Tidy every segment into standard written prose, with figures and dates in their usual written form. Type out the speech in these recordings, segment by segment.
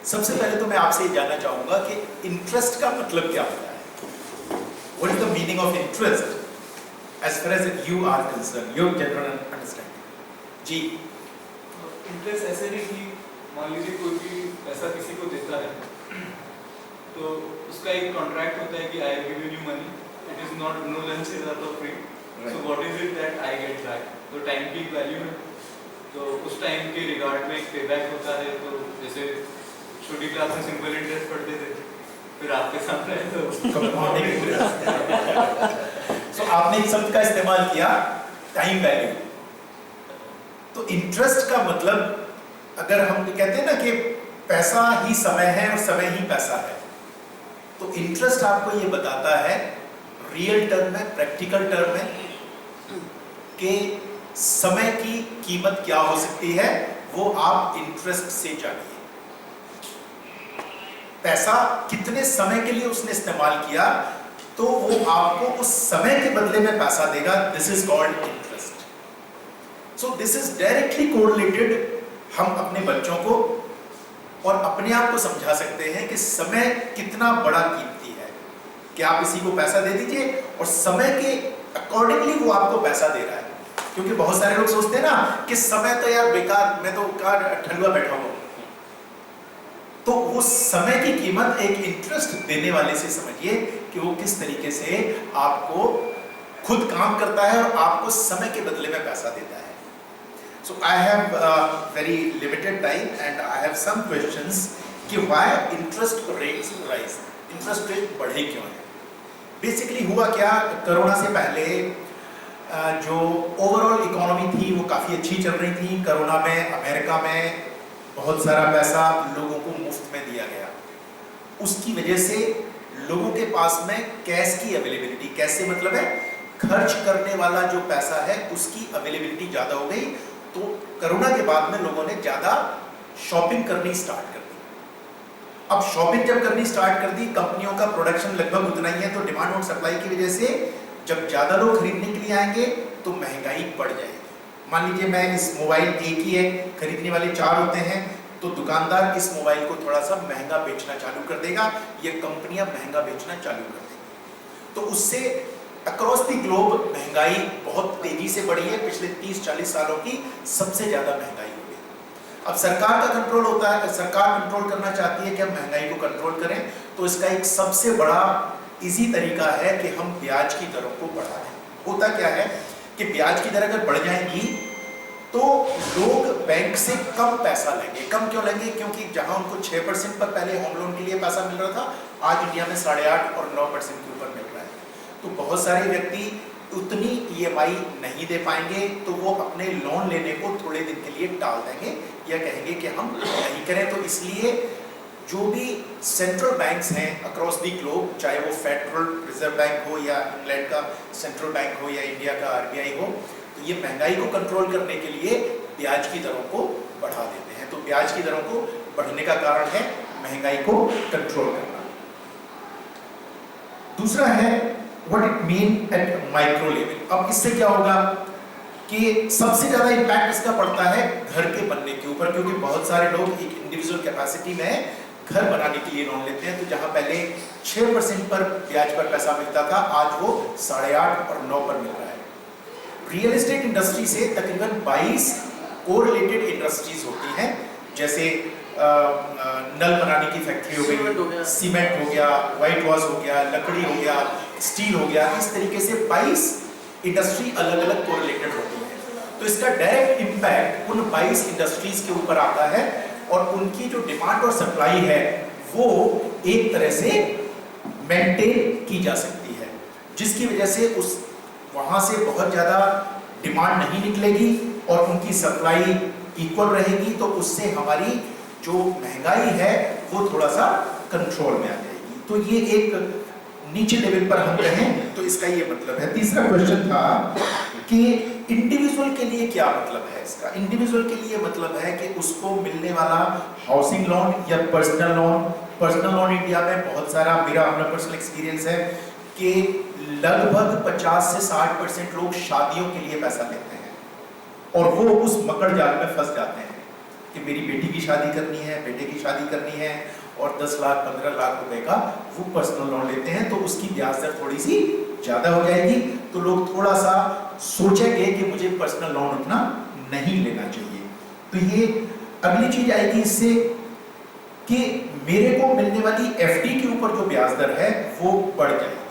सबसे पहले तो मैं आपसे ये जानना चाहूंगा कि इंटरेस्ट का मतलब क्या होता है? What is the meaning of interest as far as you are concern, your general understanding? जी, इंटरेस्ट ऐसे नहीं कि मान लीजिए कोई भी पैसा किसी को देता है तो उसका एक कॉन्ट्रैक्ट होता है कि I give you money, it is not know lunch is out of free, so what is it that I get back? तो टाइम की वैल्यू है, तो उस टाइम के रिगार्ड में एक पेबैक होता है। तो जैसे छोटी क्लास में सिंपल इंटरेस्ट पढ़ते थे, फिर आपके सामने है तो कंपाउंडिंग इंटरेस्ट। सो आपने एक शब्द का इस्तेमाल किया, टाइम वैल्यू। तो इंटरेस्ट का मतलब, अगर हम कहते हैं ना कि पैसा ही समय है और समय ही पैसा है, तो इंटरेस्ट आपको ये बताता है रियल टर्म में, प्रैक्टिकल टर्म में, कि समय की कीमत क्या हो सकती है, वो आप इंटरेस्ट से जानिए। पैसा कितने समय के लिए उसने इस्तेमाल किया, तो वो आपको उस समय के बदले में पैसा देगा। This is called interest. So this is directly correlated. हम अपने बच्चों को और अपने आप को समझा सकते हैं कि समय कितना बड़ा कीमती है, कि आप इसी को पैसा दे दीजिए और समय के अकॉर्डिंगली वो आपको पैसा दे रहा है। क्योंकि बहुत सारे लोग सोचते हैं ना कि समय तो यार बेकार, मैं तो कार ठंडुआ बैठा हूं। तो वो समय की कीमत एक इंटरेस्ट देने वाले से समझिए कि वो किस तरीके से आपको खुद काम करता है और आपको समय के बदले में पैसा देता है। So I have very limited time and I have some questions कि why interest rates rise? Interest rate बढ़े क्यों है? Basically हुआ क्या, कोरोना से पहले जो ओवरऑल इकोनॉमी थी वो काफ़ी अच्छी चल रही थी। कोरोना में अमेरिका में बहुत सारा पैसा लोगों को मुफ्त में दिया गया। उसकी वजह से लोगों के पास में कैश की अवेलेबिलिटी, कैसे मतलब है खर्च करने वाला जो पैसा है उसकी अवेलेबिलिटी ज़्यादा हो गई। तो कोरोना के बाद में लोगों ने ज़्यादा शॉपिंग करनी स्टार्ट कर दी। अब शॉपिंग जब करनी स्टार्ट कर दी, कंपनियों का प्रोडक्शन लगभग उतना ही है, तो डिमांड और सप्लाई की वजह से जब ज़्यादा लोग खरीदने के लिए आएंगे तो महंगाई बढ़ जाएगी। मान लीजिए मैं इस मोबाइल एक ही है, खरीदने वाले 4 होते हैं, तो दुकानदार इस मोबाइल को थोड़ा सा महंगा बेचना चालू कर देगा, ये कंपनियां महंगा बेचना चालू कर देंगी। तो उससे अक्रॉस द ग्लोब महंगाई बहुत तेजी से बढ़ी है। पिछले 30-40 सालों की सबसे ज़्यादा महंगाई हो गई। अब सरकार का कंट्रोल होता है, सरकार कंट्रोल करना चाहती है कि हम महंगाई को कंट्रोल करें, तो इसका एक सबसे बड़ा इजी तरीका है कि हम ब्याज की दरों को बढ़ाएं। होता क्या है कि ब्याज की दर अगर बढ़ जाएंगी तो लोग बैंक से कम पैसा लेंगे। कम क्यों लेंगे? क्योंकि जहां उनको 6% पर पहले होम लोन के लिए पैसा मिल रहा था, आज इंडिया में 8.5 और 9% के ऊपर मिल रहा है। तो बहुत सारे व्यक्ति उतनी EMI नहीं दे पाएंगे, तो वो अपने लोन लेने को थोड़े दिन के लिए टाल देंगे या कहेंगे कि हम नहीं करें। तो इसलिए जो भी सेंट्रल बैंक्स हैं अक्रॉस दी ग्लोब, चाहे वो फेडरल रिजर्व बैंक हो या इंग्लैंड का सेंट्रल बैंक हो या इंडिया का RBI हो, तो ये महंगाई को कंट्रोल करने के लिए ब्याज की दरों को बढ़ा देते हैं। तो ब्याज की दरों को बढ़ने का कारण है महंगाई को कंट्रोल करना। दूसरा है what it mean at micro level. अब इससे क्या होगा कि सबसे ज्यादा इंपैक्ट इसका पड़ता है घर के बनने के ऊपर, क्योंकि बहुत सारे लोग एक इंडिविजुअल कैपेसिटी में घर बनाने के लिए लोन लेते हैं। तो जहां पहले 6% पर ब्याज पर पैसा मिलता था, आज वो 8.5 और 9 पर मिल रहा है। रियल एस्टेट इंडस्ट्री से तकरीबन 22 कोरिलेटेड इंडस्ट्रीज होती हैं, जैसे नल बनाने की फैक्ट्री हो गई, सीमेंट हो गया, व्हाइट वॉश हो गया, लकड़ी हो गया, स्टील हो गया। इस तरीके से 22 इंडस्ट्री अलग अलग कोरिलेटेड होती है। तो इसका डायरेक्ट इम्पैक्ट उन 22 इंडस्ट्रीज के ऊपर आता है और उनकी जो डिमांड और सप्लाई है वो एक तरह से मेंटेन की जा सकती है, जिसकी वजह से उस वहां से बहुत ज़्यादा डिमांड नहीं निकलेगी और उनकी सप्लाई इक्वल रहेगी। तो उससे हमारी जो महंगाई है वो थोड़ा सा कंट्रोल में आ जाएगी। तो ये एक नीचे लेवल पर हम रहें तो इसका ये मतलब है। तीसरा क्वेश्चन था कि इंडिविजुअल के लिए क्या मतलब है इसका? इंडिविजुअल के लिए मतलब है कि उसको मिलने वाला हाउसिंग लोन या personal loan. Personal loan India में बहुत सारा, मेरा अपना पर्सनल एक्सपीरियंस है कि लगभग 50 से 60% लोग शादियों के लिए पैसा लेते हैं और वो उस मकड़ जाल में फंस जाते हैं कि मेरी बेटी की शादी करनी है, बेटे की शादी करनी है और 10 लाख 15 लाख रुपए का वो पर्सनल लोन लेते हैं, तो उसकी ब्याज दर थोड़ी सी ज़्यादा हो जाएगी, तो लोग थोड़ा सा सोचेंगे कि मुझे पर्सनल लोन उतना नहीं लेना चाहिए। तो ये अगली चीज आएगी इससे कि मेरे को मिलने वाली एफडी के ऊपर जो ब्याज दर है वो बढ़ जाएगी।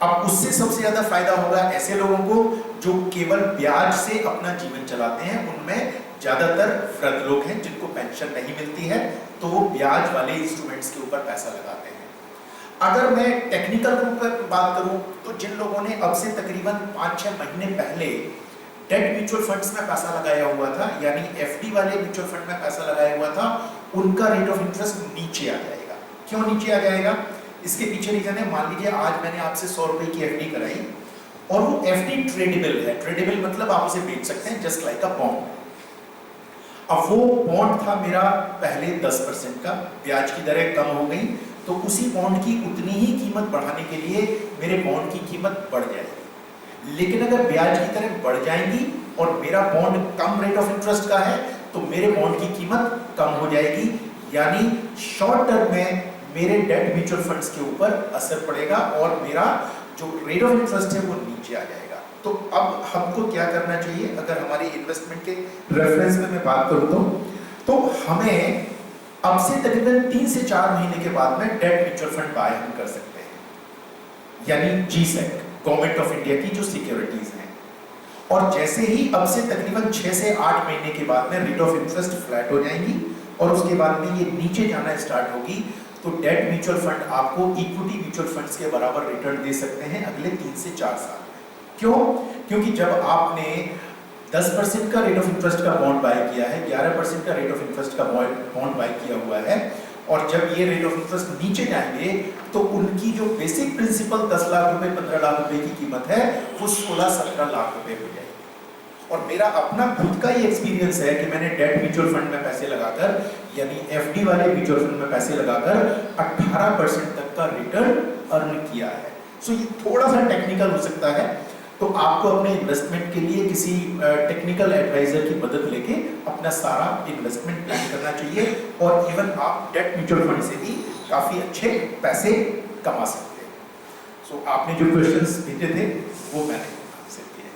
अब उससे सबसे ज्यादा फायदा होगा ऐसे लोगों को जो केवल ब्याज से अपना जीवन चलाते हैं, उनमें ज्यादातर वृद्ध लोग हैं जिनको पेंशन नहीं मिलती है, तो वो ब्याज वाले इंस्ट्रूमेंट्स के ऊपर पैसा लगाते हैं। अगर मैं टेक्निकल रूप में बात करूं तो जिन लोगों ने अब से तकरीबन 5-6 महीने पहले डेट म्यूचुअल फंड्स में पैसा लगाया हुआ था, यानी एफडी वाले म्यूचुअल फंड में पैसा लगाया हुआ था, उनका रेट ऑफ इंटरेस्ट नीचे आ जाएगा। क्यों नीचे आ जाएगा? इसके पीछे रीजन है, मान लीजिए आज मैंने आपसे 100 रुपए की एफडी कराई और वो एफडी ट्रेडेबल है। ट्रेडेबल मतलब आप उसे बेच सकते हैं, जस्ट लाइक अ बॉन्ड। अब वो बॉन्ड था मेरा पहले 10% का, ब्याज की दरें कम हो गई, तो उसी बॉन्ड की उतनी ही कीमत बढ़ाने के लिए मेरे बॉन्ड की कीमत बढ़ जाएगी। लेकिन अगर ब्याज की दरें बढ़ जाएंगी और मेरा bond come rate of interest का है, तो मेरे बॉन्ड की कीमत कम हो जाएगी, यानी शॉर्ट टर्म में मेरे डेट म्यूचुअल फंड्स के ऊपर असर पड़ेगा और मेरा जो रेट ऑफ इंटरेस्ट है वो नीचे आ जाएगा। तो अब हमको क्या करना चाहिए? अगर हमारी इन्वेस्टमेंट के रेफरेंस में मैं बात करूं तो हमें अब से तकरीबन 3 से 4 महीने के बाद में डेट म्यूचुअल फंड बाय हम कर सकते हैं, यानी जीसेट, गवर्नमेंट ऑफ इंडिया की जो सिक्योरिटीज हैं। और जैसे ही अब से तकरीबन 6 से 8 महीने के बाद में रेट ऑफ इंटरेस्ट फ्लैट हो जाएंगी और उसके बाद में ये नीचे जाना स्टार्ट होगी, तो डेट म्यूचुअल फंड आपको इक्विटी म्यूचुअल फंड्स के बराबर रिटर्न दे सकते हैं अगले 3 से 4 साल। क्यों? क्योंकि जब आपने 10% का रेट ऑफ इंटरेस्ट का बॉन्ड बाय किया है, 11% का रेट ऑफ इंटरेस्ट का बॉन्ड बाय किया हुआ है, और जब ये रेट ऑफ इंटरेस्ट नीचे जाएंगे तो उनकी जो बेसिक प्रिंसिपल 10 लाख रुपए 15 लाख रुपए की कीमत है वो 16-17 लाख रुपए हो जाएगी। और मेरा अपना खुद का ये एक्सपीरियंस है कि मैंने डेट म्यूचुअल फंड में पैसे लगाकर, यानी एफडी वाले म्यूचुअल फंड में पैसे लगाकर 18% तक का रिटर्न अर्न किया है। सो ये थोड़ा सा टेक्निकल हो सकता है, तो आपको अपने इन्वेस्टमेंट के लिए किसी टेक्निकल एडवाइजर की मदद लेके अपना सारा इन्वेस्टमेंट प्लान करना चाहिए, और इवन आप डेट म्यूचुअल फंड से भी काफी अच्छे पैसे कमा सकते हैं। सो आपने जो क्वेश्चंस भेजे थे वो मैंने आपसे किए।